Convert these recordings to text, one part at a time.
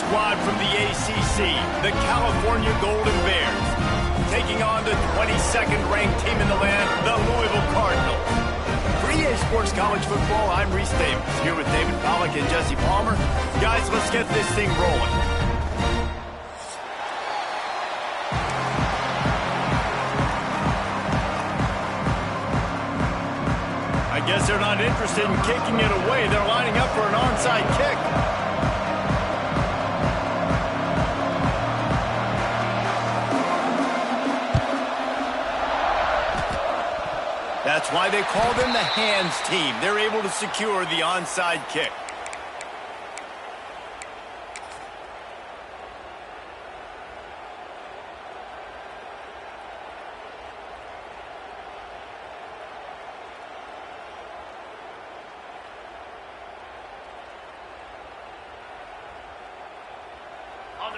squad from the ACC, the California Golden Bears, taking on the 22nd ranked team in the land, the Louisville Cardinals. For EA Sports College Football, I'm Reese Davis, here with David Pollack and Jesse Palmer. Guys, let's get this thing rolling. I guess they're not interested in kicking it away. They're lining up for an onside kick. That's why they call them the hands team. They're able to secure the onside kick.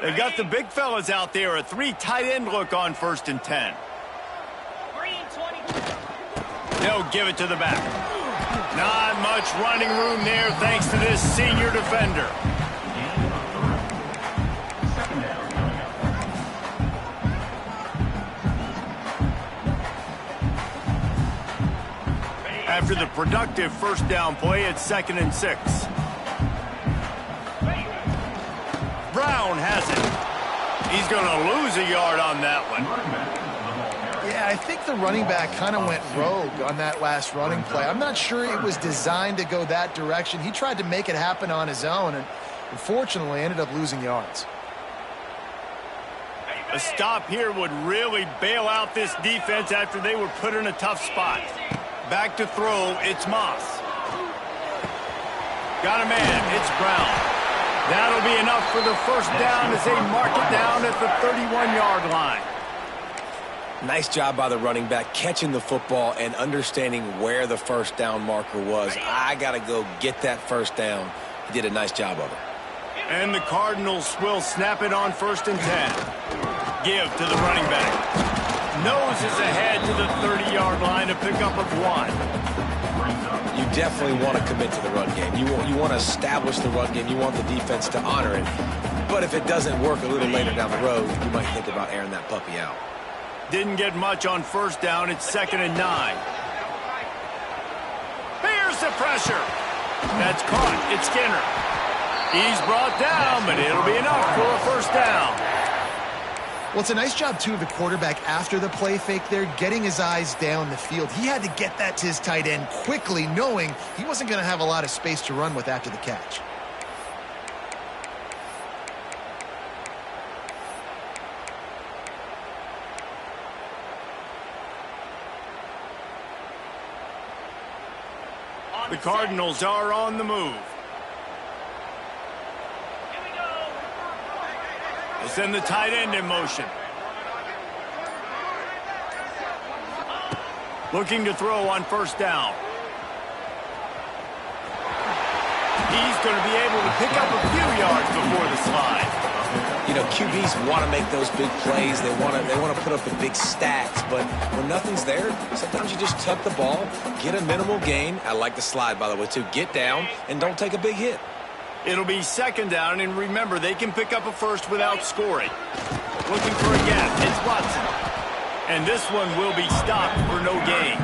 They've got the big fellas out there, a 3 tight end look on 1st and 10. They'll give it to the back. Not much running room there thanks to this senior defender. After the productive first down play, it's 2nd and 6. Brown has it. He's going to lose a yard on that one. Yeah, I think the running back kind of went rogue on that last running play. I'm not sure it was designed to go that direction. He tried to make it happen on his own and unfortunately ended up losing yards. A stop here would really bail out this defense after they were put in a tough spot. Back to throw, it's Moss. Got a man, it's Brown. That'll be enough for the first down as they mark it down at the 31-yard line. Nice job by the running back catching the football and understanding where the first down marker was. I got to go get that first down. He did a nice job of it. And the Cardinals will snap it on 1st and 10. Give to the running back. Noses ahead to the 30-yard line, a pickup of 1. You definitely want to commit to the run game. You want to establish the run game. You want the defense to honor it. But if it doesn't work a little later down the road, you might think about airing that puppy out. Didn't get much on 1st down. It's 2nd and 9. Here's the pressure. That's caught. It's Skinner. He's brought down, but it'll be enough for a first down. Well, it's a nice job, too, of the quarterback after the play fake there, getting his eyes down the field. He had to get that to his tight end quickly, knowing he wasn't going to have a lot of space to run with after the catch. The Cardinals are on the move. They send the tight end in motion. Looking to throw on 1st down. He's going to be able to pick up a few yards before the slide. You know, QBs want to make those big plays. They want to put up the big stats. But when nothing's there, sometimes you just tuck the ball, get a minimal gain. I like the slide, by the way, too. Get down and don't take a big hit. It'll be 2nd down, and remember, they can pick up a first without scoring. Looking for a gap. It's Watson. And this one will be stopped for no gain.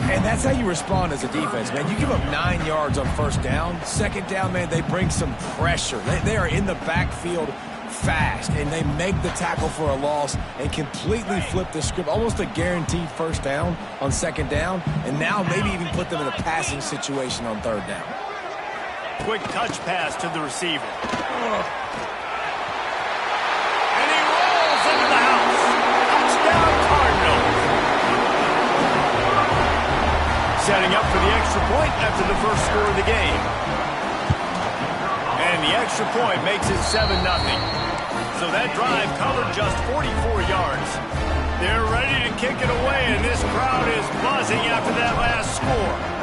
And that's how you respond as a defense, man. You give up 9 yards on 1st down. 2nd down, man, they bring some pressure. They are in the backfield fast, and they make the tackle for a loss and completely flip the script. Almost a guaranteed first down on 2nd down, and now maybe even put them in a passing situation on 3rd down. Quick touch pass to the receiver. And he rolls into the house. Touchdown, Cardinals. Setting up for the extra point after the first score of the game. And the extra point makes it 7-0. So that drive covered just 44 yards. They're ready to kick it away, and this crowd is buzzing after that last score.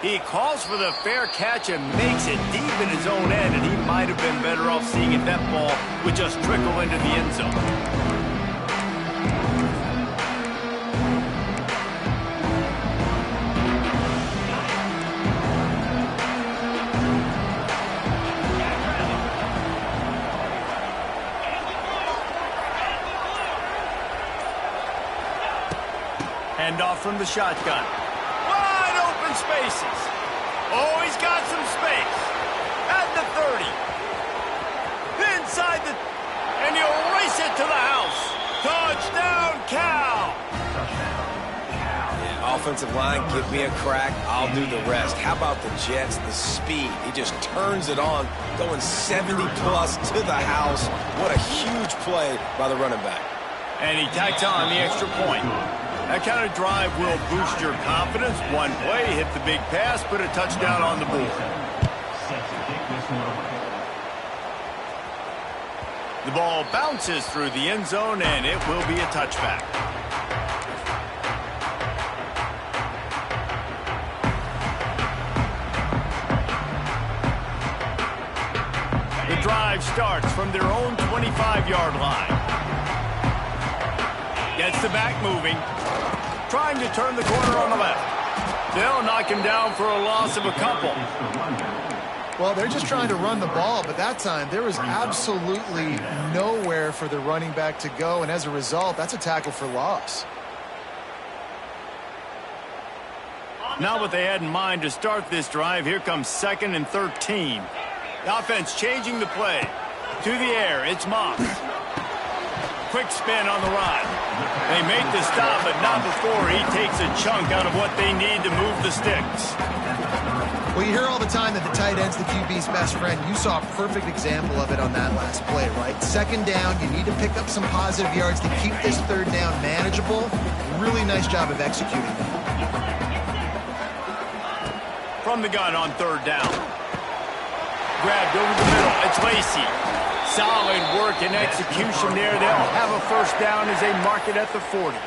He calls for the fair catch and makes it deep in his own end, and he might have been better off seeing if that ball would just trickle into the end zone. Hand off from the shotgun. Wide open spaces. Oh, he's got some space. At the 30. Inside the... And he'll race it to the house. Touchdown, Cal. Yeah, offensive line, give me a crack. I'll do the rest. How about the Jets? The speed. He just turns it on, going 70-plus to the house. What a huge play by the running back. And he tacks on the extra point. That kind of drive will boost your confidence. One play, hit the big pass, put a touchdown on the board. The ball bounces through the end zone, and it will be a touchback. The drive starts from their own 25-yard line. Gets the back moving. Trying to turn the corner on the left. They'll knock him down for a loss of a couple. Well, they're just trying to run the ball, but that time there was absolutely nowhere for the running back to go, and as a result, that's a tackle for loss. Not what they had in mind to start this drive. Here comes 2nd and 13. The offense changing the play. To the air, it's Moss. Quick spin on the run. They make the stop, but not before he takes a chunk out of what they need to move the sticks. Well, you hear all the time that the tight end's the QB's best friend. You saw a perfect example of it on that last play, right? 2nd down, you need to pick up some positive yards to keep this 3rd down manageable. Really nice job of executing. From the gun on 3rd down. Grabbed over the middle. It's Lacy. Solid work and execution there. They'll have a 1st down as they mark it at the 40.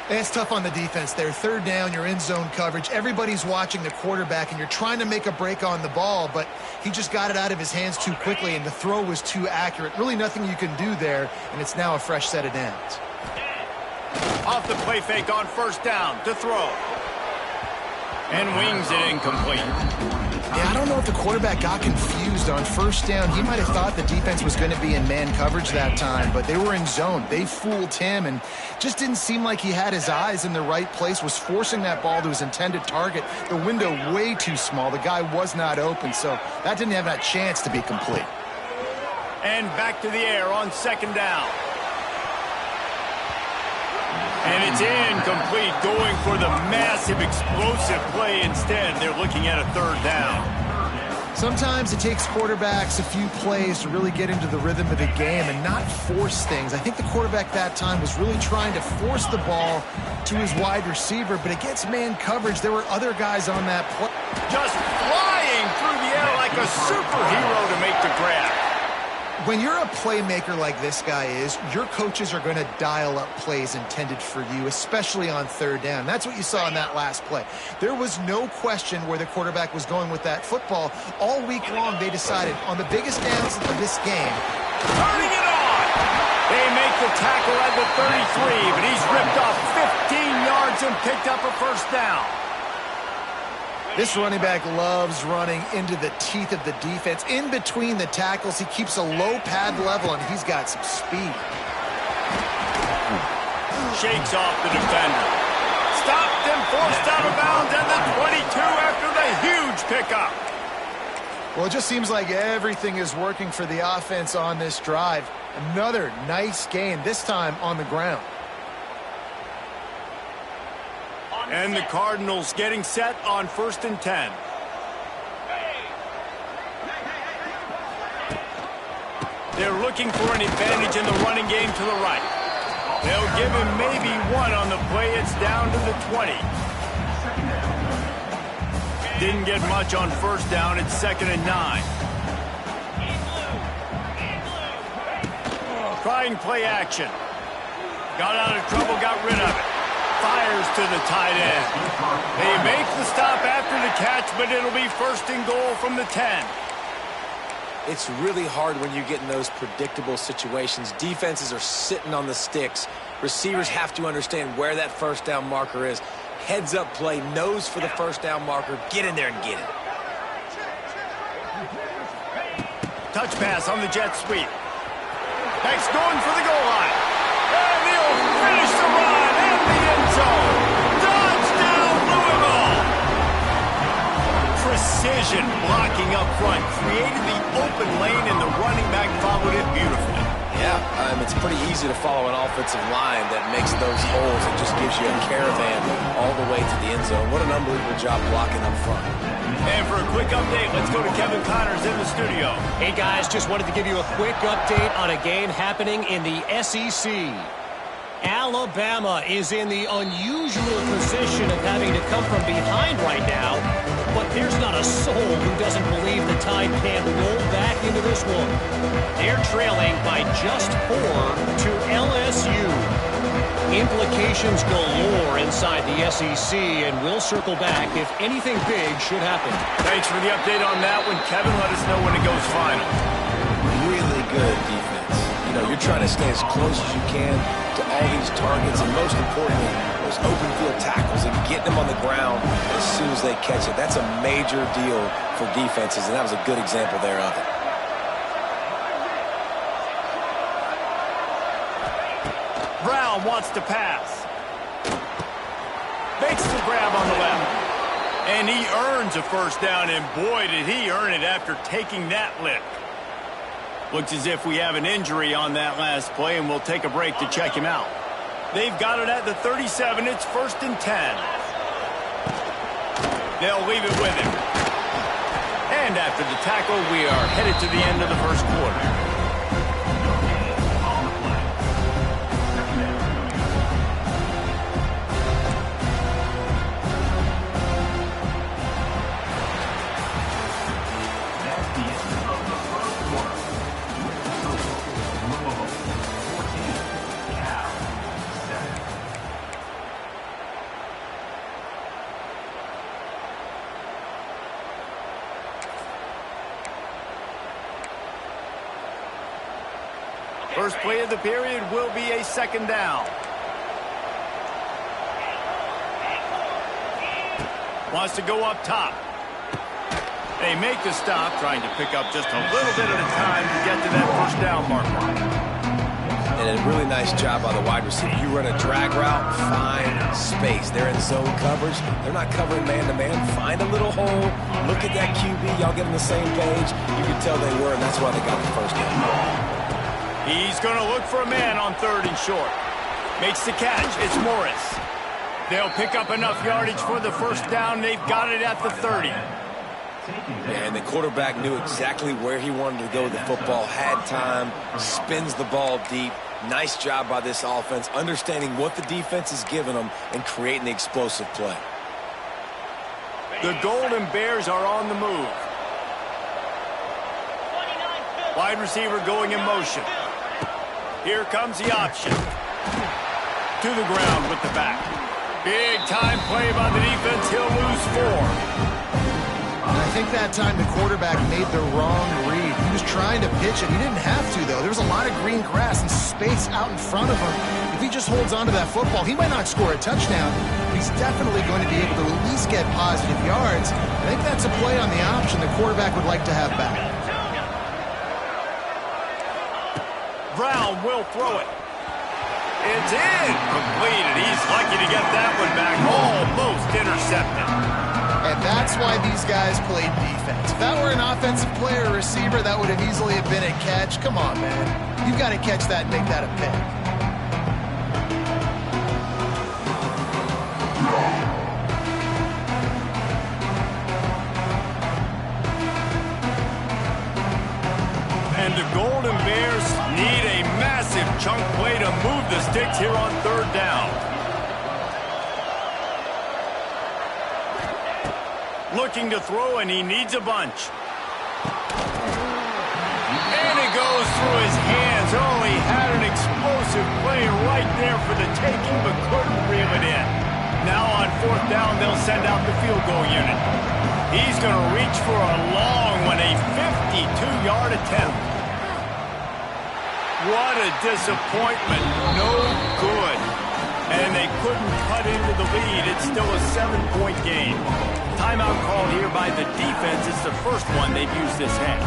It's tough on the defense there. 3rd down, you're in zone coverage. Everybody's watching the quarterback, and you're trying to make a break on the ball, but he just got it out of his hands too quickly, and the throw was too accurate. Really nothing you can do there, and it's now a fresh set of downs. Off the play fake on 1st down to throw. And wings it incomplete. Yeah, I don't know if the quarterback got confused on 1st down. He might have thought the defense was going to be in man coverage that time, but they were in zone. They fooled him and just didn't seem like he had his eyes in the right place, was forcing that ball to his intended target. The window way too small. The guy was not open, so that didn't have that chance to be complete. And back to the air on 2nd down. And it's incomplete, going for the massive explosive play instead. They're looking at a 3rd down. Sometimes it takes quarterbacks a few plays to really get into the rhythm of the game and not force things. I think the quarterback that time was really trying to force the ball to his wide receiver, but against man coverage, there were other guys on that play. Just flying through the air like a superhero to make the grab. When you're a playmaker like this guy is, your coaches are going to dial up plays intended for you, especially on 3rd down. That's what you saw in that last play. There was no question where the quarterback was going with that football. All week long, they decided on the biggest downs of this game. Turning it on! They make the tackle at the 33, but he's ripped off 15 yards and picked up a 1st down. This running back loves running into the teeth of the defense. In between the tackles, he keeps a low pad level, and he's got some speed. Shakes off the defender. Stopped and forced out of bounds at the 22 after the huge pickup. Well, it just seems like everything is working for the offense on this drive. Another nice gain, this time on the ground. And the Cardinals getting set on 1st and 10. They're looking for an advantage in the running game to the right. They'll give him maybe one on the play. It's down to the 20. Didn't get much on 1st down. It's 2nd and 9. Trying play action. Got out of trouble, got rid of it. Fires to the tight end. They make the stop after the catch, but it'll be 1st and goal from the 10. It's really hard when you get in those predictable situations. Defenses are sitting on the sticks. Receivers have to understand where that 1st down marker is. Heads up play, nose for the 1st down marker. Get in there and get it. Touch pass on the jet sweep. Next going for the goal line. And he'll finish the run in the end zone. Efficient blocking up front. Created the open lane, and the running back followed it beautifully. Yeah, it's pretty easy to follow an offensive line that makes those holes and just gives you a caravan all the way to the end zone. What an unbelievable job blocking up front. And for a quick update, let's go to Kevin Connors in the studio. Hey, guys, just wanted to give you a quick update on a game happening in the SEC. Alabama is in the unusual position of having to come from behind right now, but there's not a soul who doesn't believe the Tide can roll back into this one. They're trailing by just 4 to LSU. Implications galore inside the SEC, and we'll circle back if anything big should happen. Thanks for the update on that one, Kevin. Let us know when it goes final. Really good defense. You know, you're trying to stay as close as you can to all these targets, and most importantly, those open field tackles and getting them on the ground as soon as they catch it. That's a major deal for defenses, and that was a good example there of it. Brown wants to pass. Makes the grab on the left. And he earns a first down, and boy, did he earn it after taking that lick. Looks as if we have an injury on that last play, and we'll take a break to check him out. They've got it at the 37. It's 1st and 10. They'll leave it with him. And after the tackle, we are headed to the end of the first quarter. First play of the period will be a 2nd down. Wants to go up top. They make the stop, trying to pick up just a little bit at a time to get to that first down marker. And a really nice job by the wide receiver. You run a drag route, find space. They're in zone coverage. They're not covering man-to-man. Find a little hole. Look at that QB. Y'all get on the same page. You can tell they were, and that's why they got the first down. He's going to look for a man on 3rd and short. Makes the catch. It's Morris. They'll pick up enough yardage for the first down. They've got it at the 30. And the quarterback knew exactly where he wanted to go with the football, had time, spins the ball deep. Nice job by this offense, understanding what the defense is giving them and creating the explosive play. The Golden Bears are on the move. Wide receiver going in motion. Here comes the option. To the ground with the back. Big time play by the defense. He'll lose 4. I think that time the quarterback made the wrong read. He was trying to pitch it. He didn't have to, though. There was a lot of green grass and space out in front of him. If he just holds on to that football, he might not score a touchdown, but he's definitely going to be able to at least get positive yards. I think that's a play on the option the quarterback would like to have back. Brown will throw it. It's in. Completed. He's lucky to get that one back. Almost intercepted. And that's why these guys played defense. If that were an offensive player or receiver, that would have easily have been a catch. Come on, man. You've got to catch that and make that a pick. And the Golden Bears need a massive chunk play to move the sticks here on 3rd down. Looking to throw, and he needs a bunch. And it goes through his hands. Oh, he had an explosive play right there for the taking, but couldn't reel it in. Now on 4th down, they'll send out the field goal unit. He's going to reach for a long one, a 52-yard attempt. What a disappointment. No good. And they couldn't cut into the lead. It's still a 7-point game. Timeout called here by the defense. It's the first one they've used this half.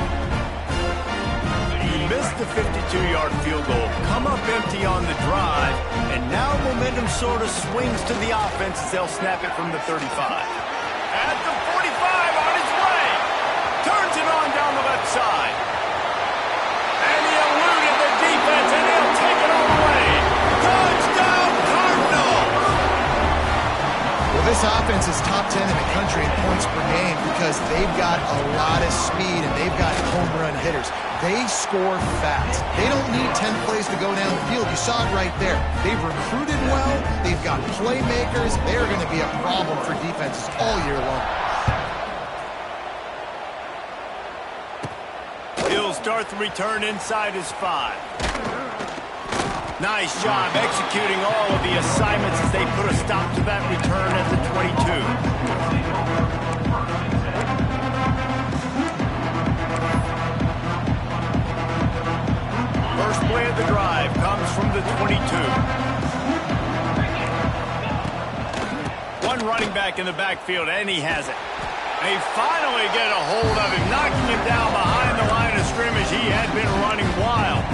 You missed the 52-yard field goal. Come up empty on the drive. And now momentum sort of swings to the offense as they'll snap it from the 35. At the 45, on his way. side. And he eluded the defense, and he'll take it all the way. Touchdown, Cardinals! Well, this offense is top 10 in the country in points per game because they've got a lot of speed and they've got home run hitters. They score fast. They don't need 10 plays to go down the field. You saw it right there. They've recruited well. They've got playmakers. They're going to be a problem for defenses all year long. He'll start the return inside his 5. Nice job executing all of the assignments as they put a stop to that return at the 22. First play of the drive comes from the 22. One running back in the backfield, and he has it. They finally get a hold of him, knocking him down behind the line of scrimmage. He had been running wild.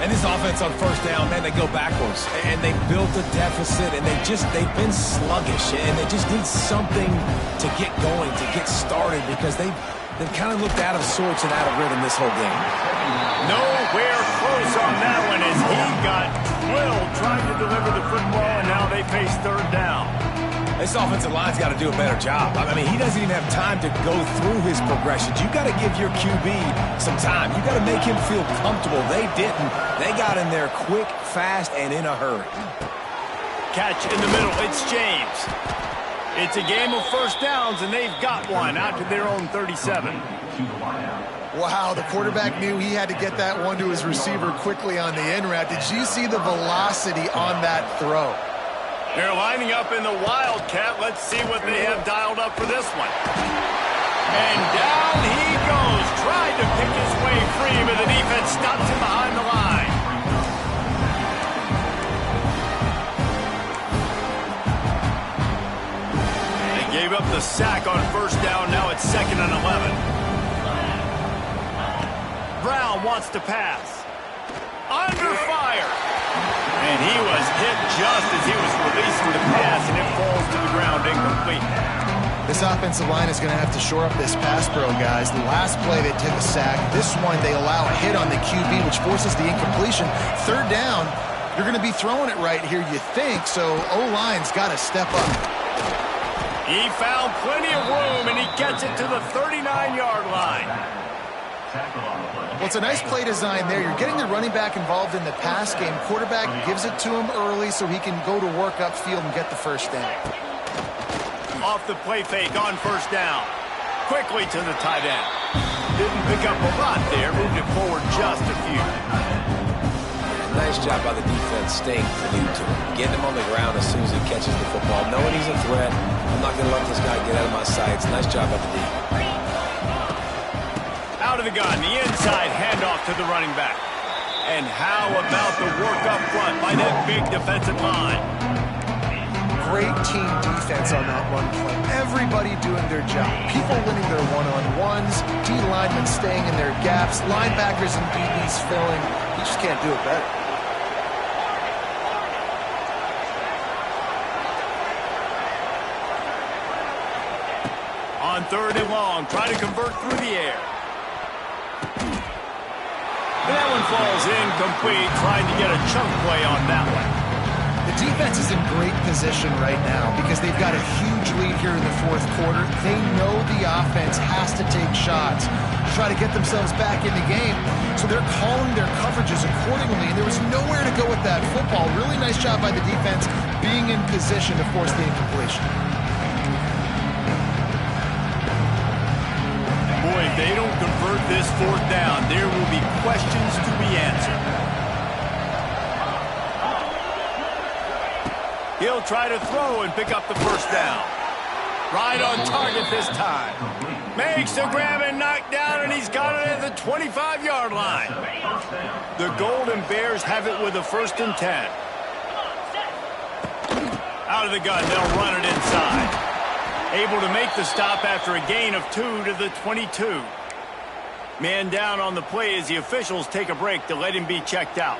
And this offense on first down, man, they go backwards. And they built a deficit, and they've been sluggish. And they just need something to get going, to get started, because they've kind of looked out of sorts and out of rhythm this whole game. Nowhere close on that one as he got drilled trying to deliver the football, and now they face third down. This offensive line's got to do a better job. I mean, he doesn't even have time to go through his progressions. You got to give your QB some time. You got to make him feel comfortable. They didn't. They got in there quick, fast, and in a hurry. Catch in the middle. It's James. It's a game of first downs, and they've got one out to their own 37. Wow, the quarterback knew he had to get that one to his receiver quickly on the in route. Did you see the velocity on that throw? They're lining up in the Wildcat. Let's see what they have dialed up for this one. And down he goes. Tried to pick his way free, but the defense stops him behind the line. They gave up the sack on first down. Now it's 2nd and 11. Brown wants to pass. Under fire. And he was hit just as he was releasing the pass, and it falls to the ground incomplete. This offensive line is going to have to shore up this pass pro, guys. The last play they took a sack. This one they allow a hit on the QB, which forces the incompletion. Third down, you're going to be throwing it right here, you think, so O-line's got to step up. He found plenty of room, and he gets it to the 39-yard line. Well, it's a nice play design there. You're getting the running back involved in the pass game. Quarterback gives it to him early so he can go to work upfield and get the first down. Off the play fake on first down. Quickly to the tight end. Didn't pick up a lot there. Moved it forward just a few. Nice job by the defense staying glued to him. Getting him on the ground as soon as he catches the football. Knowing he's a threat. I'm not going to let this guy get out of my sights. Nice job by the defense. Out of the gun, the inside handoff to the running back. And how about the work up front by that big defensive line? Great team defense on that run play. Everybody doing their job. People winning their one-on-ones, D linemen staying in their gaps, linebackers and DBs filling. You just can't do it better. On 3rd and long, try to convert through the air. That one falls incomplete, trying to get a chunk play on that one. The defense is in great position right now because they've got a huge lead here in the 4th quarter. They know the offense has to take shots to try to get themselves back in the game. So they're calling their coverages accordingly, and there was nowhere to go with that football. Really nice job by the defense being in position to force the incompletion. Boy, if they don't convert this 4th down, there will be questions to be answered. He'll try to throw and pick up the first down. Right on target this time. Makes the grab and knock down, and he's got it at the 25-yard line. The Golden Bears have it with a 1st and 10. Out of the gun, they'll run it inside. Able to make the stop after a gain of 2 to the 22. Man down on the play as the officials take a break to let him be checked out.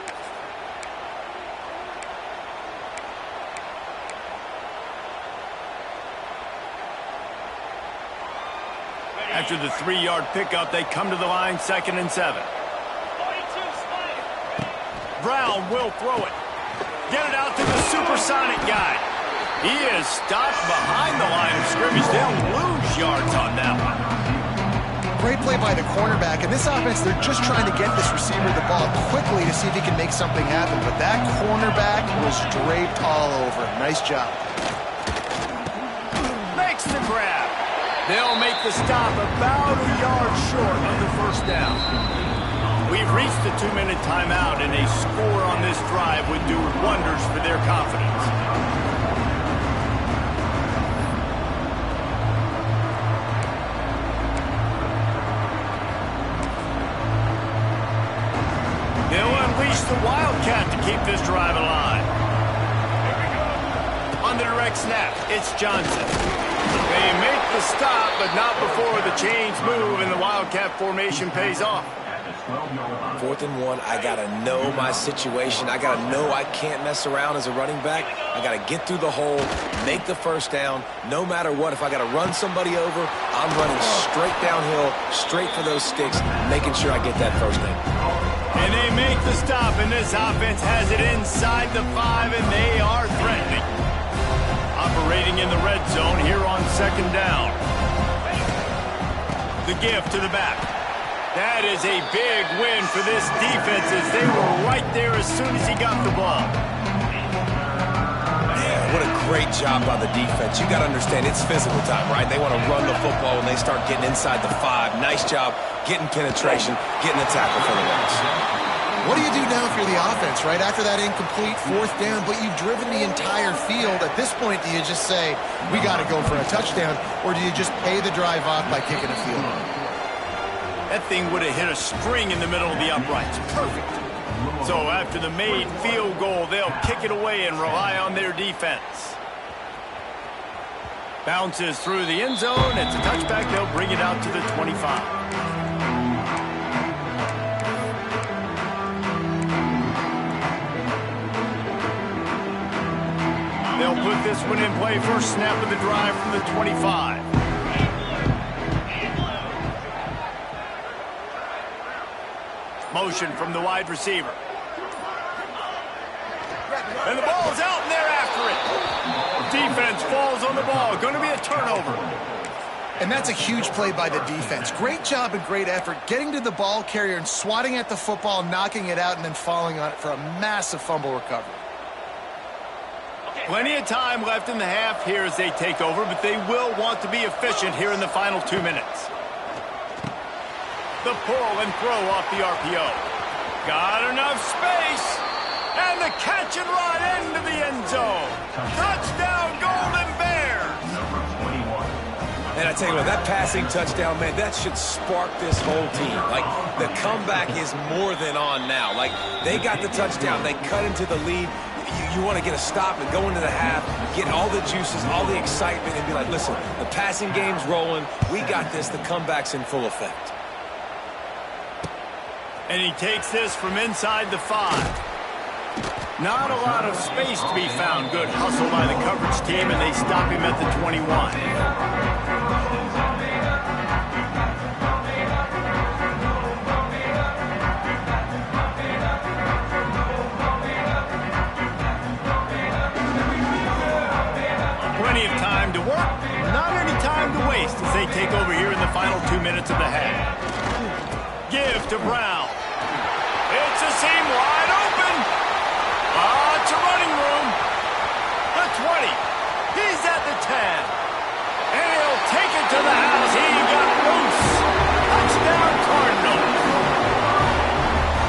After the 3-yard pickup, they come to the line 2nd and 7. Brown will throw it. Get it out to the supersonic guy. He is stopped behind the line of scrimmage. They'll lose yards on that one. Great play by the cornerback. In this offense, they're just trying to get this receiver the ball quickly to see if he can make something happen. But that cornerback was draped all over him. Nice job. Makes the grab. They'll make the stop about a yard short of the first down. We've reached the 2-minute timeout, and a score on this drive would do wonders for their confidence. They'll unleash the Wildcat to keep this drive alive. On the direct snap, it's Johnson. They make the stop, but not before the chains move and the Wildcat formation pays off. 4th and 1, I got to know my situation. I got to know I can't mess around as a running back. I got to get through the hole, make the first down. No matter what, if I got to run somebody over, I'm running straight downhill, straight for those sticks, making sure I get that first down. And they make the stop, and this offense has it inside the 5, and they are threatening. Operating in the red zone here on 2nd down. The give to the back. That is a big win for this defense as they were right there as soon as he got the ball. Yeah, what a great job by the defense. You got to understand, it's physical time, right? They want to run the football when they start getting inside the 5. Nice job getting penetration, getting the tackle for the loss. What do you do now if you're the offense, right? After that incomplete 4th down, but you've driven the entire field. At this point, do you just say, we got to go for a touchdown, or do you just pay the drive off by kicking a field goal? That thing would have hit a string in the middle of the uprights. Perfect. So after the made field goal, they'll kick it away and rely on their defense. Bounces through the end zone. It's a touchback. They'll bring it out to the 25. They'll put this one in play. First snap of the drive from the 25. Motion from the wide receiver. And the ball's out, and they're after it. Defense falls on the ball. Going to be a turnover. And that's a huge play by the defense. Great job and great effort getting to the ball carrier and swatting at the football, knocking it out, and then falling on it for a massive fumble recovery. Plenty of time left in the half here as they take over, but they will want to be efficient here in the final 2 minutes. The pull and throw off the RPO. Got enough space. And the catch and run into the end zone. Touchdown, Golden Bears. And I tell you what, that passing touchdown, man, that should spark this whole team. Like, the comeback is more than on now. Like, they got the touchdown. They cut into the lead. You want to get a stop and go into the half, get all the juices, all the excitement, and be like, listen, the passing game's rolling. We got this. The comeback's in full effect. And he takes this from inside the 5. Not a lot of space to be found. Good hustle by the coverage team, and they stop him at the 21. Plenty of time to work, not any time to waste as they take over here in the final 2 minutes of the half. Give to Brown. It's a seam wide open. It's a running room. The 20. He's at the 10. And he'll take it to the house. He got loose. Touchdown, Cardinals.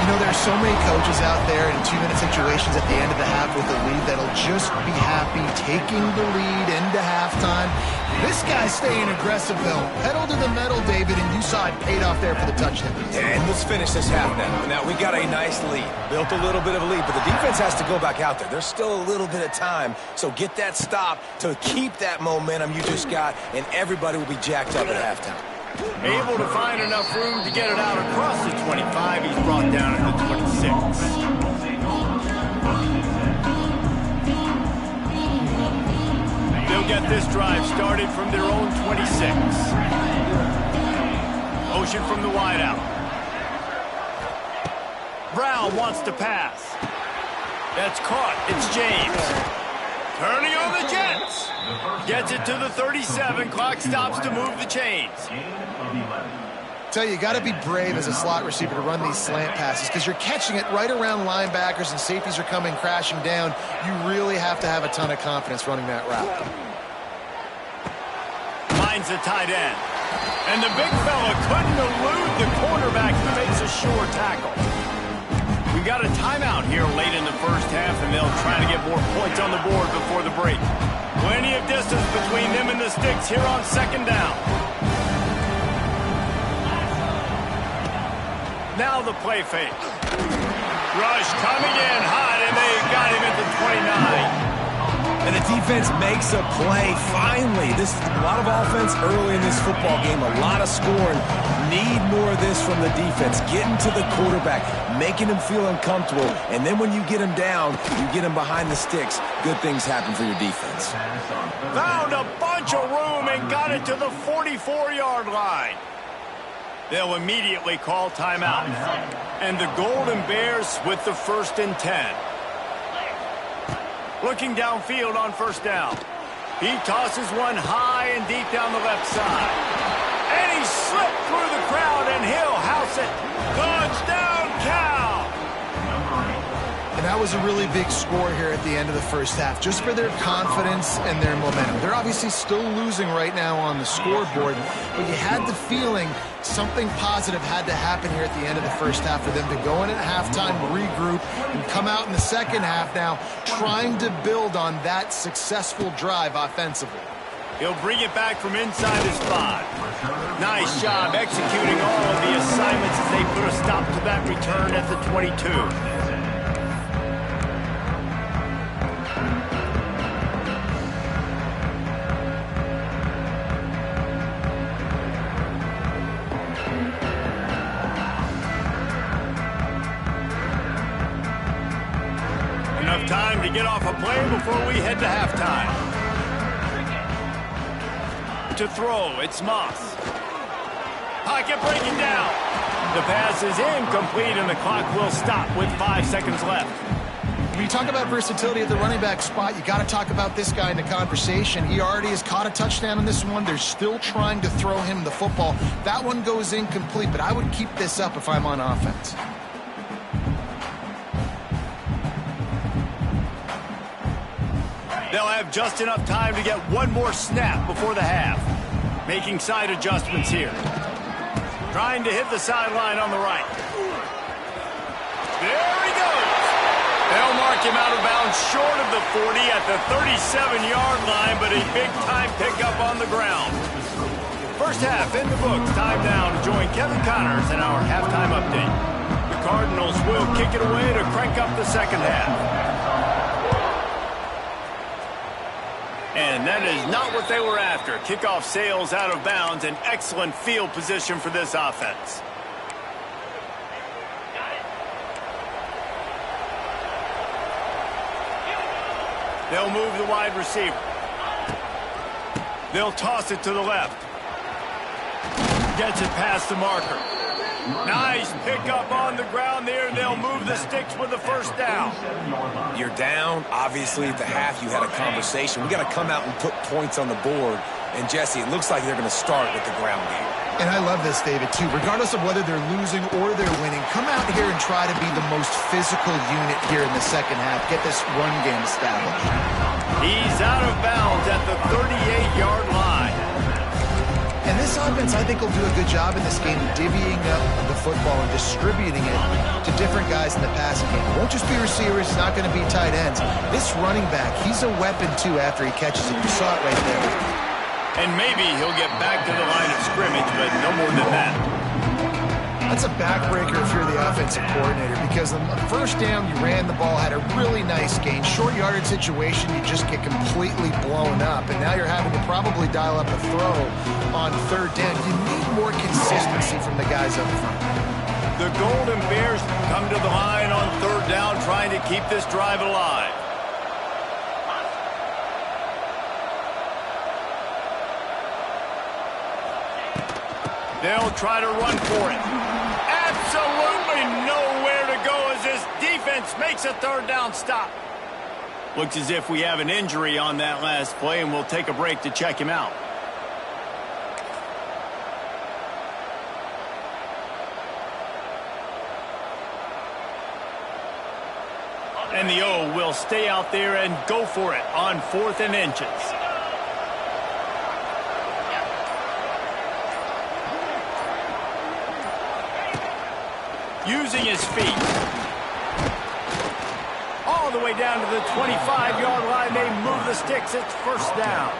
You know, there's so many coaches out there in 2-minute situations at the end of the half with the lead that'll just be happy taking the lead into halftime. This guy's staying aggressive, though. Pedal to the metal, David, and you saw it paid off there for the touchdown. And let's finish this half now. Now, we got a nice lead. Built a little bit of a lead, but the defense has to go back out there. There's still a little bit of time, so get that stop to keep that momentum you just got, and everybody will be jacked up at halftime. Able to find enough room to get it out across the 25. He's brought down at the 26. They'll get this drive started from their own 26. motion from the wideout. Brown wants to pass. That's caught. It's James. Turning on the Jets. Gets it to the 37. Clock stops to move the chains. Tell you got to be brave as a slot receiver to run these slant passes because you're catching it right around linebackers and safeties are coming crashing down. You really have to have a ton of confidence running that route. Finds the tight end. And the big fella couldn't elude the cornerback who makes a sure tackle. We've got a timeout here late in the first half, and they'll try to get more points on the board before the break. Plenty of distance between them and the sticks here on second down. Now the play fake. Rush coming in hot, and they got him at the 29. And the defense makes a play, finally. This is a lot of offense early in this football game, a lot of scoring. Need more of this from the defense. Getting to the quarterback, making him feel uncomfortable, and then when you get him down, you get him behind the sticks. Good things happen for your defense. Found a bunch of room and got it to the 44-yard line. They'll immediately call timeout. And the Golden Bears with the 1st and 10. Looking downfield on first down. He tosses one high and deep down the left side. And he slipped through the crowd, and he'll house it. Touchdown, Cal! And that was a really big score here at the end of the first half, just for their confidence and their momentum. They're obviously still losing right now on the scoreboard, but you had the feeling something positive had to happen here at the end of the first half for them to go in at halftime, regroup, and come out in the second half now trying to build on that successful drive offensively. He'll bring it back from inside his 5. Nice job executing all of the assignments as they put a stop to that return at the 22. Enough time to get off a play before we head to halftime. To throw, it's Moss. Pocket breaking down. The pass is incomplete, and the clock will stop with 5 seconds left. When you talk about versatility at the running back spot, you got to talk about this guy in the conversation. He already has caught a touchdown in this one. They're still trying to throw him the football. That one goes incomplete, but I would keep this up if I'm on offense. They'll have just enough time to get one more snap before the half. Making side adjustments here. Trying to hit the sideline on the right. There he goes. They'll mark him out of bounds short of the 40 at the 37-yard line, but a big-time pickup on the ground. First half in the books. Time now to join Kevin Connors in our halftime update. The Cardinals will kick it away to crank up the second half. And that is not what they were after. Kickoff sails out of bounds. An excellent field position for this offense. They'll move the wide receiver. They'll toss it to the left. Gets it past the marker. Nice pickup on the ground there, and they'll move the sticks with the first down. You're down. Obviously, at the half, you had a conversation. We got to come out and put points on the board. And, Jesse, it looks like they're going to start with the ground game. And I love this, David, too. Regardless of whether they're losing or they're winning, come out here and try to be the most physical unit here in the second half. Get this run game established. He's out of bounds at the 38-yard line. And this offense, I think, will do a good job in this game divvying up the football and distributing it to different guys in the passing game. It won't just be receivers. It's not going to be tight ends. This running back, he's a weapon, too, after he catches it. You saw it right there. And maybe he'll get back to the line of scrimmage, but no more than that. That's a backbreaker if you're the offensive coordinator, because on the first down, you ran the ball, had a really nice gain. Short yardage situation, you just get completely blown up, and now you're having to probably dial up a throw on third down. You need more consistency from the guys up front. The Golden Bears come to the line on third down, trying to keep this drive alive. They'll try to run for it. Absolutely nowhere to go as this defense makes a third down stop. Looks as if we have an injury on that last play, and we'll take a break to check him out. And the O will stay out there and go for it on 4th and inches. Using his feet. All the way down to the 25-yard line. They move the sticks. It's first down.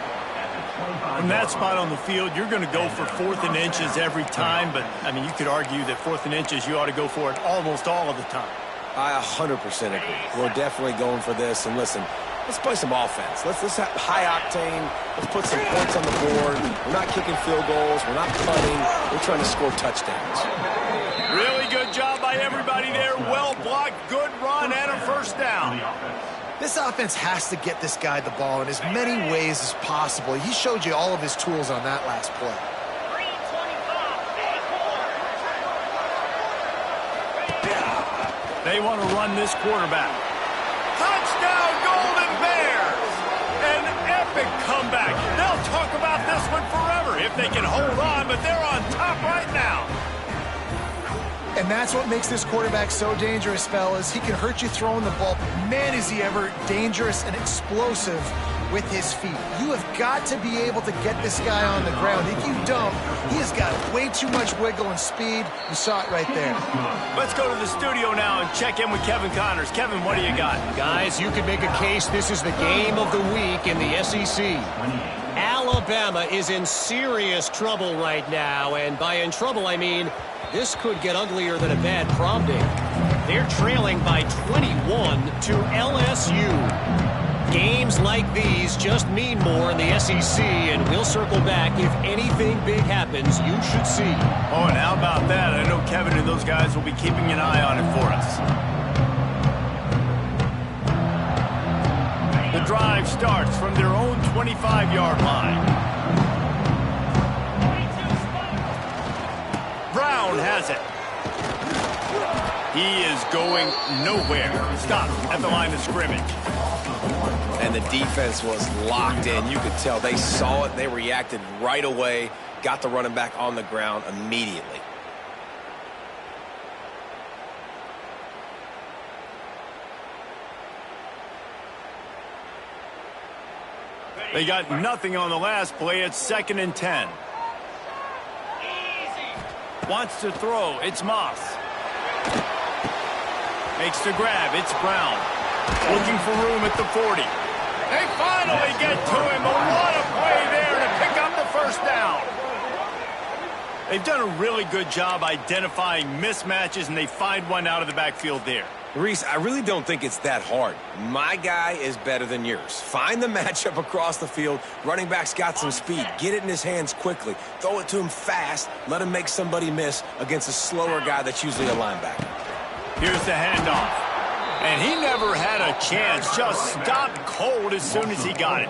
From that spot on the field, you're going to go for 4th and inches every time. But, I mean, you could argue that 4th and inches, you ought to go for it almost all of the time. I 100% agree. We're definitely going for this. And listen, let's play some offense. Let's have high octane. Let's put some points on the board. We're not kicking field goals. We're not punting. We're trying to score touchdowns. Really good job by everybody there. Well blocked, good run, and a first down. This offense has to get this guy the ball in as many ways as possible. He showed you all of his tools on that last play. They want to run this quarterback. Touchdown, Golden Bears! An epic comeback. They'll talk about this one forever if they can hold on, but they're on top right now. And that's what makes this quarterback so dangerous, fellas. He can hurt you throwing the ball. Man, is he ever dangerous and explosive with his feet. You have got to be able to get this guy on the ground. If you don't, he has got way too much wiggle and speed. You saw it right there. Let's go to the studio now and check in with Kevin Connors. Kevin, what do you got? Guys, you could make a case this is the game of the week in the SEC. Alabama is in serious trouble right now, and by in trouble, I mean this could get uglier than a bad prom date. They're trailing by 21 to LSU. Games like these just mean more in the SEC, and we'll circle back. If anything big happens, you should see. Oh, and how about that? I know Kevin and those guys will be keeping an eye on it for us. The drive starts from their own 25-yard line. Brown has it. He is going nowhere. Stop at the line of scrimmage. And the defense was locked in. You could tell they saw it. They reacted right away. Got the running back on the ground immediately. They got nothing on the last play. It's 2nd and 10. Wants to throw. It's Moss. Makes the grab. It's Brown. Looking for room at the 40. They finally get to him. But what a play there to pick up the first down. They've done a really good job identifying mismatches, and they find one out of the backfield there. Reese, I really don't think it's that hard. My guy is better than yours. Find the matchup across the field. Running back's got some speed. Get it in his hands quickly. Throw it to him fast. Let him make somebody miss against a slower guy that's usually a linebacker. Here's the handoff. And he never had a chance. Just stopped cold as soon as he got it.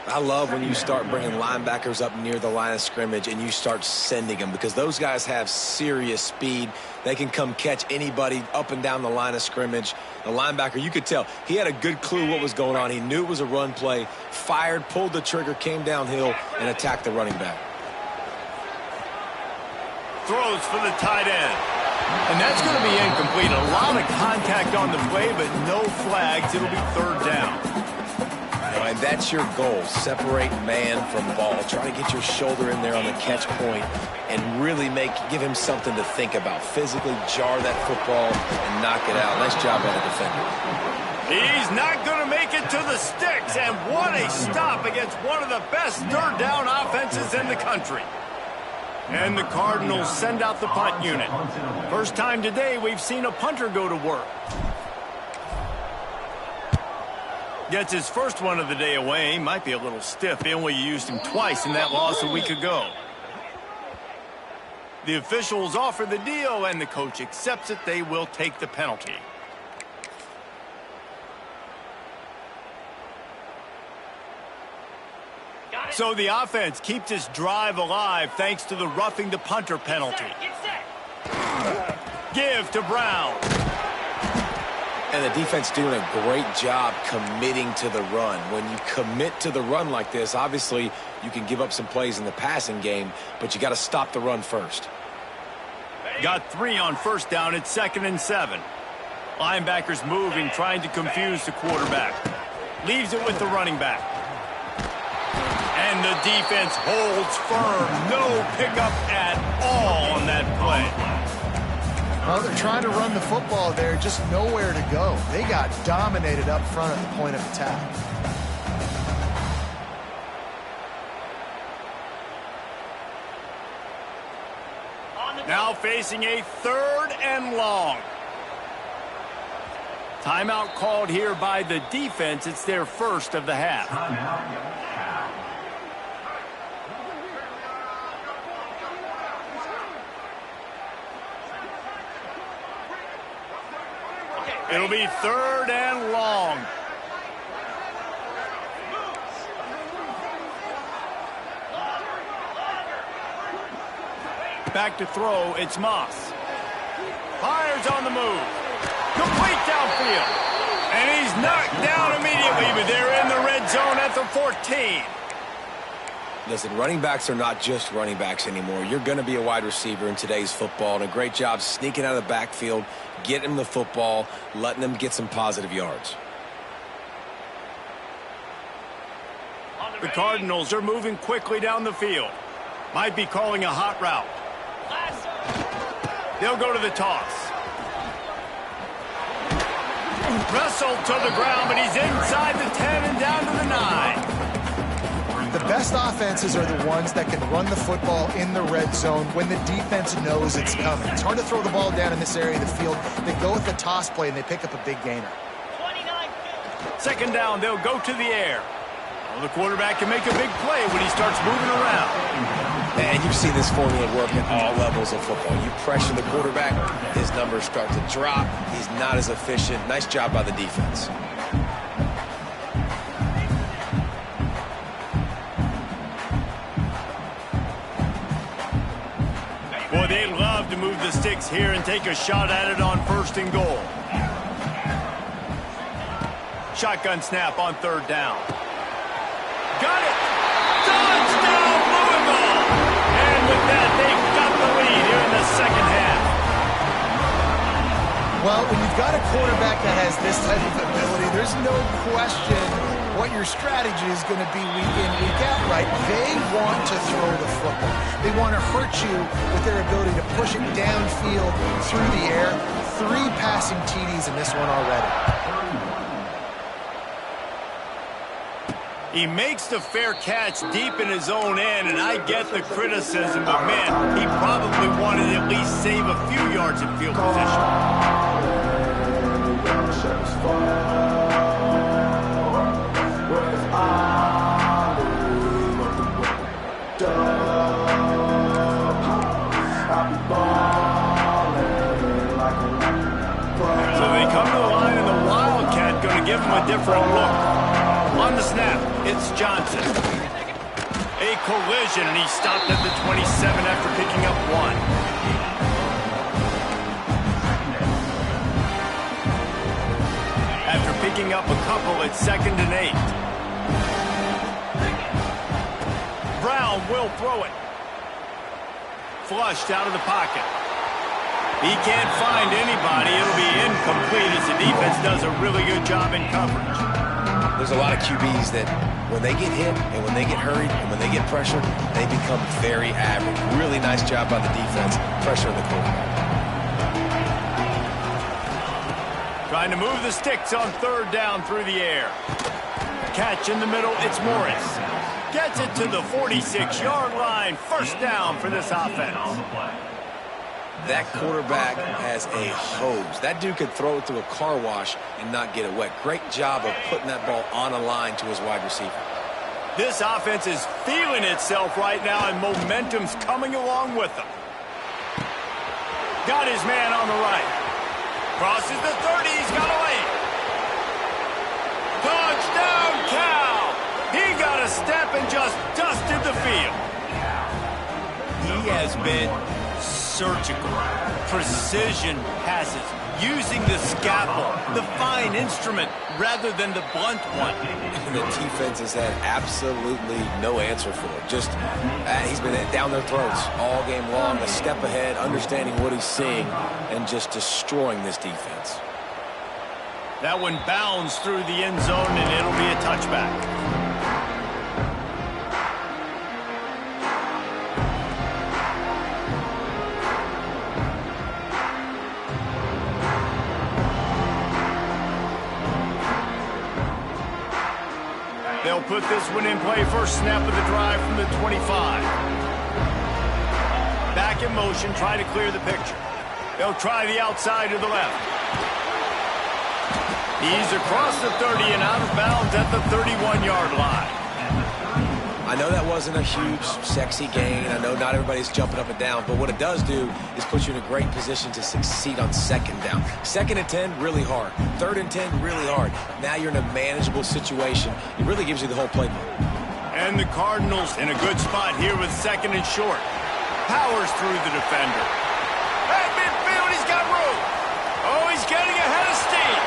I love when you start bringing linebackers up near the line of scrimmage and you start sending them, because those guys have serious speed. They can come catch anybody up and down the line of scrimmage. The linebacker, you could tell, he had a good clue what was going on. He knew it was a run play, fired, pulled the trigger, came downhill, and attacked the running back. Throws for the tight end. And that's going to be incomplete. A lot of contact on the play, but no flags. It'll be 3rd down. And that's your goal. Separate man from ball. Try to get your shoulder in there on the catch point and really give him something to think about. Physically jar that football and knock it out. Nice job by the defender. He's not going to make it to the sticks. And what a stop against one of the best 3rd down offenses in the country. And the Cardinals send out the punt unit. First time today we've seen a punter go to work. Gets his first one of the day away. Might be a little stiff. They only used him twice in that loss a week ago. The officials offer the deal, and the coach accepts it. They will take the penalty. So the offense keeps this drive alive thanks to the roughing the punter penalty. Give to Brown. And the defense doing a great job committing to the run. When you commit to the run like this, obviously you can give up some plays in the passing game, but you got to stop the run first. Got 3 on first down. It's 2nd and 7. Linebackers moving, trying to confuse the quarterback. Leaves it with the running back. And the defense holds firm. No pickup at all on that play. Well, they're trying to run the football there, just nowhere to go. They got dominated up front at the point of attack. Now facing a 3rd and long. Timeout called here by the defense. It's their first of the half. It'll be 3rd and long. Back to throw, it's Moss. Fires on the move. Complete downfield. And he's knocked down immediately, but they're in the red zone at the 14. Listen, running backs are not just running backs anymore. You're going to be a wide receiver in today's football, and a great job sneaking out of the backfield, getting him the football, letting them get some positive yards. The Cardinals are moving quickly down the field. Might be calling a hot route. They'll go to the toss. Wrestled to the ground, but he's inside the 10 and down to the 9. The best offenses are the ones that can run the football in the red zone when the defense knows it's coming. It's hard to throw the ball down in this area of the field. They go with the toss play, and they pick up a big gainer. 2nd down, they'll go to the air. Well, the quarterback can make a big play when he starts moving around. And you've seen this formula work at all levels of football. You pressure the quarterback, his numbers start to drop. He's not as efficient. Nice job by the defense. Boy, they love to move the sticks here and take a shot at it on 1st and goal. Shotgun snap on 3rd down. Got it! Touchdown, Louisville! And with that, they've got the lead here in the 2nd half. Well, when you've got a quarterback that has this type of ability, there's no question what your strategy is going to be week in, week out, right? They want to throw the football. They want to hurt you with their ability to push it downfield through the air. 3 passing TDs in this one already. He makes the fair catch deep in his own end, and I get the criticism, but man, he probably wanted to at least save a few yards in field position. So they come to the line, and the Wildcat going to give him a different look. On the snap, it's Johnson. A collision, and he stopped at the 27 after picking up 1. After picking up a couple, it's 2nd and 8. Brown will throw it. Flushed out of the pocket. He can't find anybody. It'll be incomplete as the defense does a really good job in coverage. There's a lot of QBs that when they get hit and when they get hurried and when they get pressured, they become very average. Really nice job by the defense, pressuring the quarterback. Trying to move the sticks on 3rd down through the air. Catch in the middle, it's Morris. Gets it to the 46-yard line. 1st down for this offense. That quarterback has a hose. That dude could throw it through a car wash and not get it wet. Great job of putting that ball on a line to his wide receiver. This offense is feeling itself right now, and momentum's coming along with them. Got his man on the right. Crosses the 30. He's got a lane. Touchdown, Cal. He got a step and just dusted the field. He has been surgical, precision passes, using the scalpel, the fine instrument, rather than the blunt one. The defense has had absolutely no answer for it. Just, he's been down their throats all game long, a step ahead, understanding what he's seeing, and just destroying this defense. That one bounds through the end zone, and it'll be a touchback. They'll put this one in play. First snap of the drive from the 25. Back in motion, try to clear the picture. They'll try the outside to the left. He's across the 30 and out of bounds at the 31-yard line. I know that wasn't a huge, sexy gain. I know not everybody's jumping up and down, but what it does do is put you in a great position to succeed on second down. Second and 10, really hard. Third and 10, really hard. Now you're in a manageable situation. It really gives you the whole playbook. And the Cardinals in a good spot here with second and short. Powers through the defender. At midfield, he's got room. Oh, he's getting ahead of steam.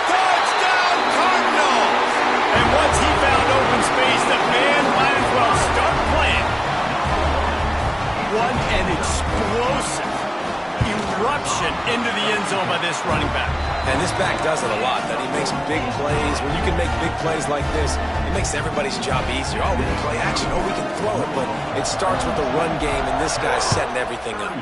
Touchdown, Cardinals! And once he found open space, the band might as well start playing. What an explosive eruption into the end zone by this running back. And this back does it a lot. That he makes big plays. When you can make big plays like this, it makes everybody's job easier. Oh, we can play action. Oh, we can throw it. But it starts with the run game, and this guy's setting everything up.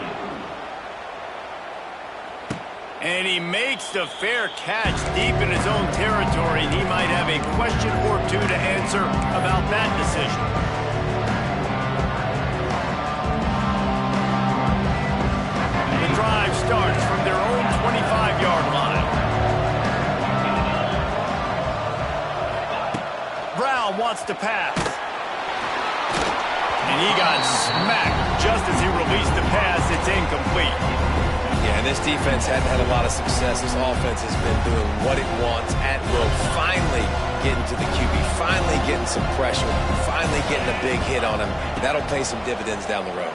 And he makes the fair catch deep in his own territory. He might have a question or two to answer about that decision. The drive starts from their own 25-yard line. Brown wants to pass. And he got smacked just as he released the pass. It's incomplete. Yeah, and this defense hadn't had a lot of success. This offense has been doing what it wants at will. Finally getting to the QB, finally getting some pressure, finally getting a big hit on him. That'll pay some dividends down the road.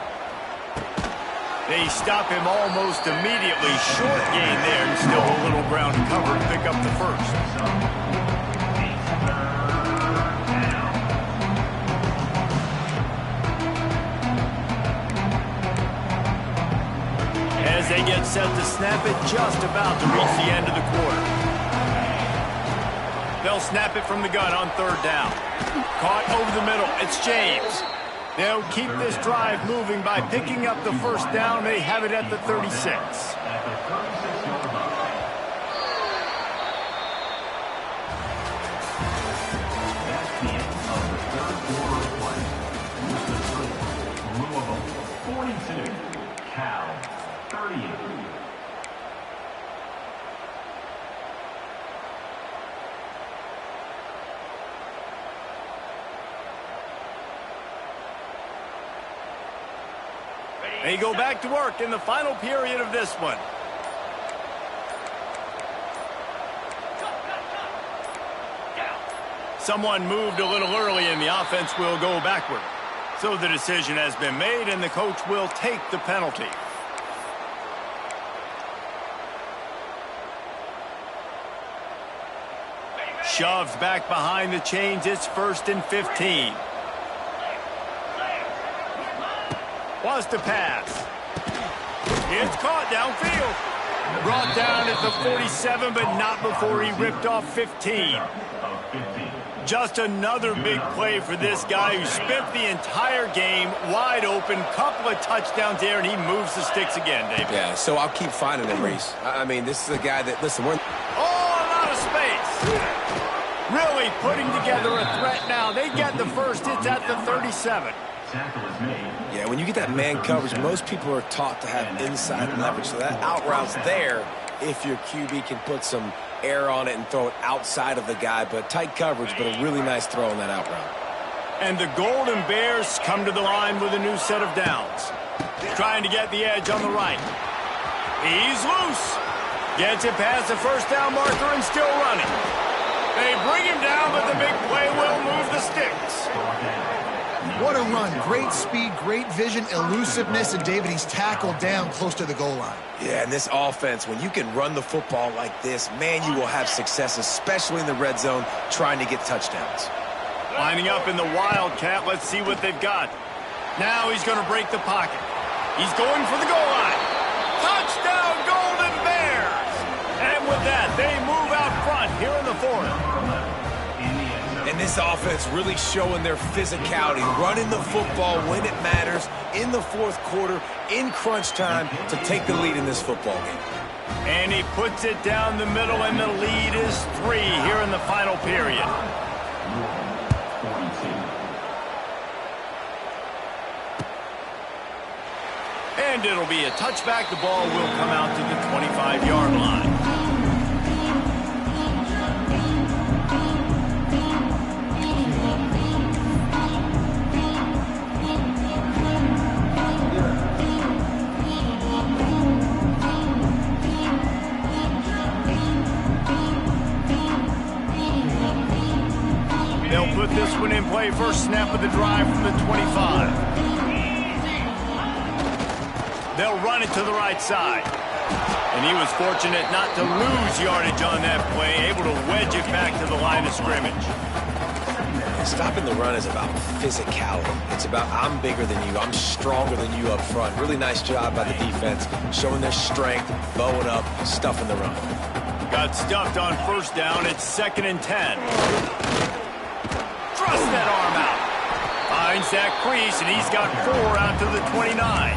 They stop him almost immediately. Short gain there, and still a little ground to cover to pick up the first. As they get set to snap it, just about to reach the end of the quarter. They'll snap it from the gun on third down. Caught over the middle. It's James. They'll keep this drive moving by picking up the first down. They have it at the 36. They go back to work in the final period of this one. Someone moved a little early and the offense will go backward. So the decision has been made and the coach will take the penalty. Shoves back behind the chains. It's 1st and 15. Wants to pass. It's caught downfield. Brought down at the 47, but not before he ripped off 15. Just another big play for this guy who spent the entire game wide open. Couple of touchdowns there, and he moves the sticks again, David. Yeah, so I'll keep finding him, Reese. I mean, this is a guy that, listen, we're... Oh, a lot of space. Really putting together a threat now. They get the first. It's at the 37. Yeah, when you get that man coverage, most people are taught to have inside leverage. So that out route's there if your QB can put some air on it and throw it outside of the guy. But tight coverage, but a really nice throw on that out route. And the Golden Bears come to the line with a new set of downs. Trying to get the edge on the right. He's loose. Gets it past the first down marker and still running. They bring him down, but the big play will move the sticks. run, great speed, great vision, elusiveness, and David, he's tackled down close to the goal line. Yeah, and this offense, when you can run the football like this, man, you will have success, especially in the red zone, trying to get touchdowns. Lining up in the Wildcat. Let's see what they've got. Now he's going to break the pocket. He's going for the goal line. Touchdown, Golden Bears! And with that, they move out front here in the fourth. And this offense really showing their physicality, running the football when it matters, in the fourth quarter, in crunch time, to take the lead in this football game. And he puts it down the middle, and the lead is 3 here in the final period. And it'll be a touchback. The ball will come out to the 25-yard line. They'll put this one in play. First snap of the drive from the 25. They'll run it to the right side. And he was fortunate not to lose yardage on that play, able to wedge it back to the line of scrimmage. Stopping the run is about physicality. It's about I'm bigger than you, I'm stronger than you up front. Really nice job by the defense, showing their strength, bowing up, stuffing the run. Got stuffed on first down. It's 2nd and 10. Thrust that arm out. Finds that crease, and he's got 4 out to the 29.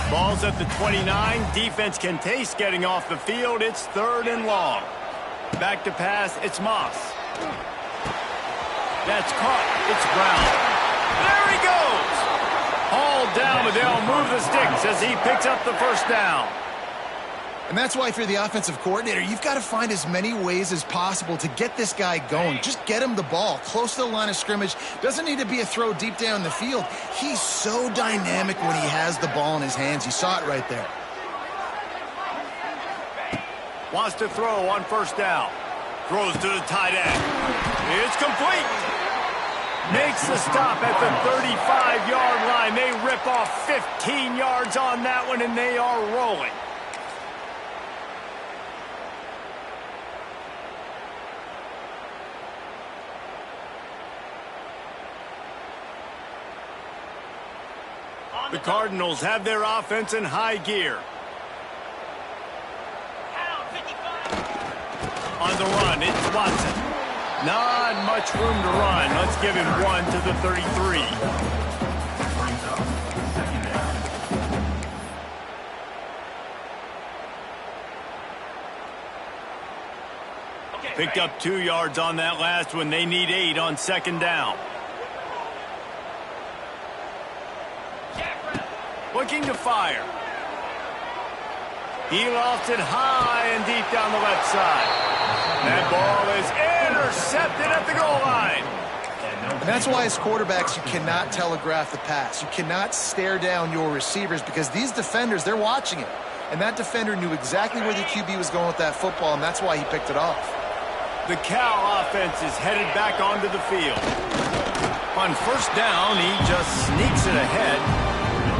Ball's at the 29. Defense can taste getting off the field. It's 3rd and long. Back to pass. It's Moss. That's caught. It's Brown. There he goes. Hauled down, but they'll move the sticks as he picks up the first down. And that's why if you're the offensive coordinator, you've got to find as many ways as possible to get this guy going. Just get him the ball close to the line of scrimmage. Doesn't need to be a throw deep down the field. He's so dynamic when he has the ball in his hands. You saw it right there. Wants to throw on first down. Throws to the tight end. It's complete. Makes the stop at the 35-yard line. They rip off 15 yards on that one, and they are rolling. The Cardinals have their offense in high gear. On the run, it's Watson. Not much room to run. Let's give him 1 to the 33. Picked up 2 yards on that last one. They need 8 on 2nd down. Looking to fire. He lofts it high and deep down the left side. That ball is intercepted at the goal line. And that's why as quarterbacks, you cannot telegraph the pass. You cannot stare down your receivers because these defenders, they're watching it. And that defender knew exactly where the QB was going with that football, and that's why he picked it off. The Cal offense is headed back onto the field. On first down, he just sneaks it ahead.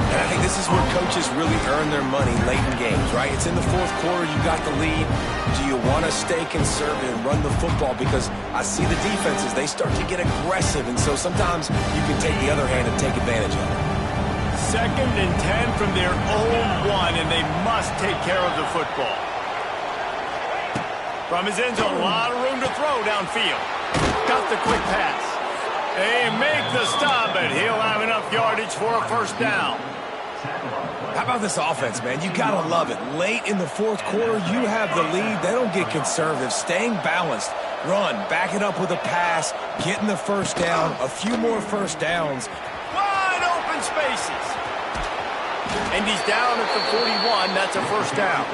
And I think this is where coaches really earn their money late in games, right? It's in the fourth quarter. You got the lead. Do you want to stay conservative and run the football? Because I see the defenses, they start to get aggressive. And so sometimes you can take the other hand and take advantage of it. 2nd and 10 from their own 1, and they must take care of the football. From his end zone, a lot of room to throw downfield. Got the quick pass. They make the stop, but he'll have enough yardage for a first down. How about this offense, man? You got to love it. Late in the fourth quarter, you have the lead. They don't get conservative. Staying balanced. Run. Back it up with a pass. Getting the first down. A few more first downs. Wide open spaces. And he's down at the 41. That's a first down.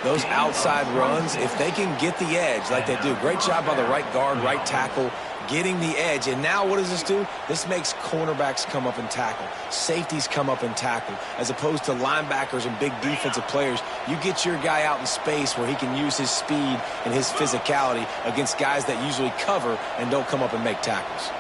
Those outside runs, if they can get the edge like they do, great job by the right guard, right tackle, getting the edge. And now what does this do? This makes cornerbacks come up and tackle. Safeties come up and tackle. As opposed to linebackers and big defensive players, you get your guy out in space where he can use his speed and his physicality against guys that usually cover and don't come up and make tackles.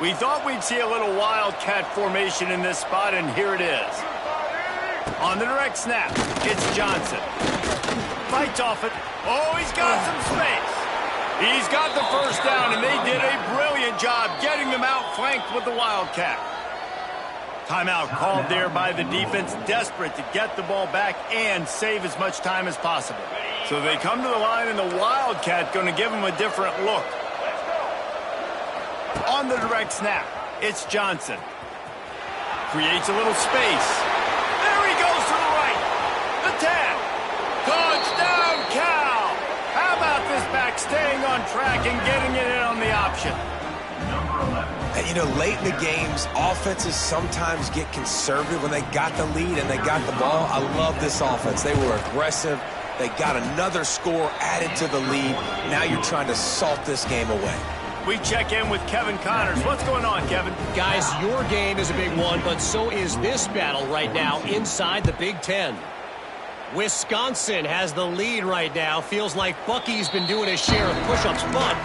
We thought we'd see a little wildcat formation in this spot, and here it is. On the direct snap, it's Johnson. Fights off it. Oh, he's got some space. He's got the first down, and they did a brilliant job getting them outflanked with the wildcat. Timeout called there by the defense, desperate to get the ball back and save as much time as possible. So they come to the line, and the wildcat going to give them a different look. On the direct snap, it's Johnson. Creates a little space. There he goes to the right. The 10. Touchdown, Cal. How about this back staying on track and getting it in on the option? And, you know, late in the games, offenses sometimes get conservative when they got the lead and they got the ball. I love this offense. They were aggressive. They got another score added to the lead. Now you're trying to salt this game away. We check in with Kevin Connors. What's going on, Kevin? Guys, your game is a big one, but so is this battle right now inside the Big Ten. Wisconsin has the lead right now. Feels like Bucky's been doing his share of push-ups, but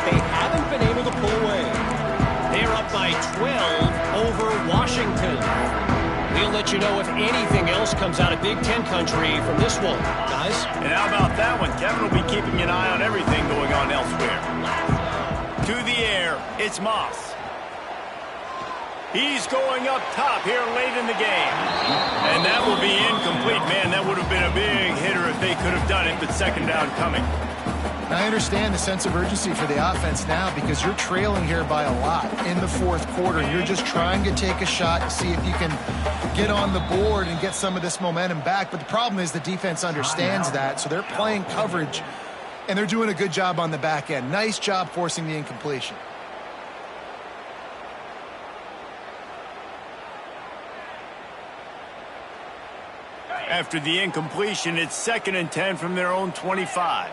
they haven't been able to pull away. They're up by 12 over Washington. We'll let you know if anything else comes out of Big Ten country from this one, guys. And how about that one? Kevin will be keeping an eye on everything going on elsewhere. To the air, it's Moss. He's going up top here late in the game. And that will be incomplete. Man, that would have been a big hitter if they could have done it, but second down coming. I understand the sense of urgency for the offense now because you're trailing here by a lot in the fourth quarter. You're just trying to take a shot to see if you can get on the board and get some of this momentum back. But the problem is the defense understands that, so they're playing coverage. And they're doing a good job on the back end. Nice job forcing the incompletion. After the incompletion, it's 2nd and 10 from their own 25.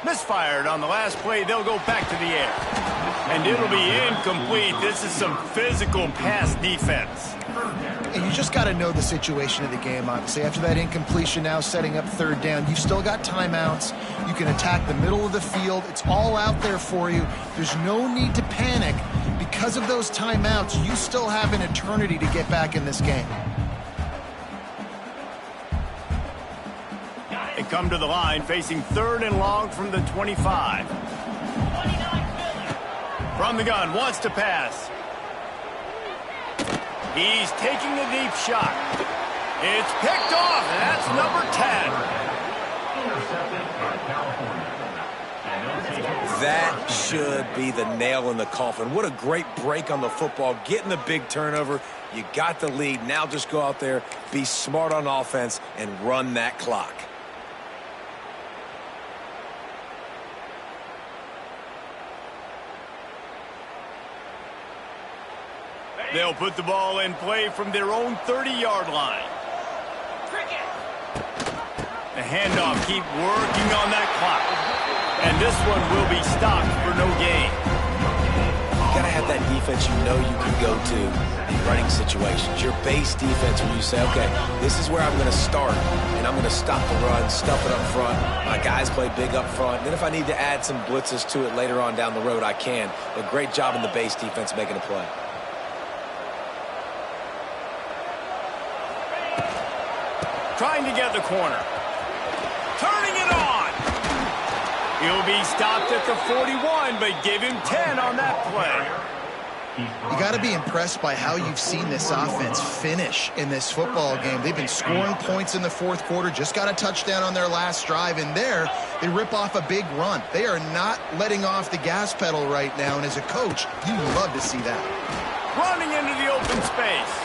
Misfired on the last play. They'll go back to the air. And it'll be incomplete. This is some physical pass defense. And you just got to know the situation of the game, obviously. After that incompletion, now setting up third down, you've still got timeouts. You can attack the middle of the field. It's all out there for you. There's no need to panic. Because of those timeouts, you still have an eternity to get back in this game. They come to the line facing 3rd and long from the 25. From the gun, wants to pass. He's taking a deep shot. It's picked off, and that's number 10. That should be the nail in the coffin. What a great break on the football, getting the big turnover. You got the lead. Now just go out there, be smart on offense, and run that clock. They'll put the ball in play from their own 30-yard line. The handoff, keep working on that clock. And this one will be stopped for no gain. You got to have that defense you know you can go to in running situations. Your base defense where you say, okay, this is where I'm going to start, and I'm going to stop the run, stuff it up front. My guys play big up front. Then if I need to add some blitzes to it later on down the road, I can. But great job in the base defense making a play. Trying to get the corner. Turning it on. He'll be stopped at the 41, but give him 10 on that play. You got to be impressed by how you've seen this offense finish in this football game. They've been scoring points in the fourth quarter, just got a touchdown on their last drive, and there they rip off a big run. They are not letting off the gas pedal right now, and as a coach, you love to see that. Running into the open space.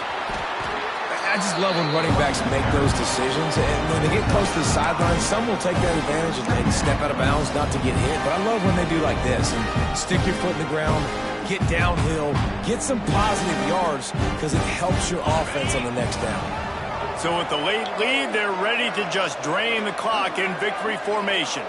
I just love when running backs make those decisions. And when they get close to the sideline, some will take that advantage and step out of bounds not to get hit. But I love when they do like this and stick your foot in the ground, get downhill, get some positive yards because it helps your offense on the next down. So with the late lead, they're ready to just drain the clock in victory formation.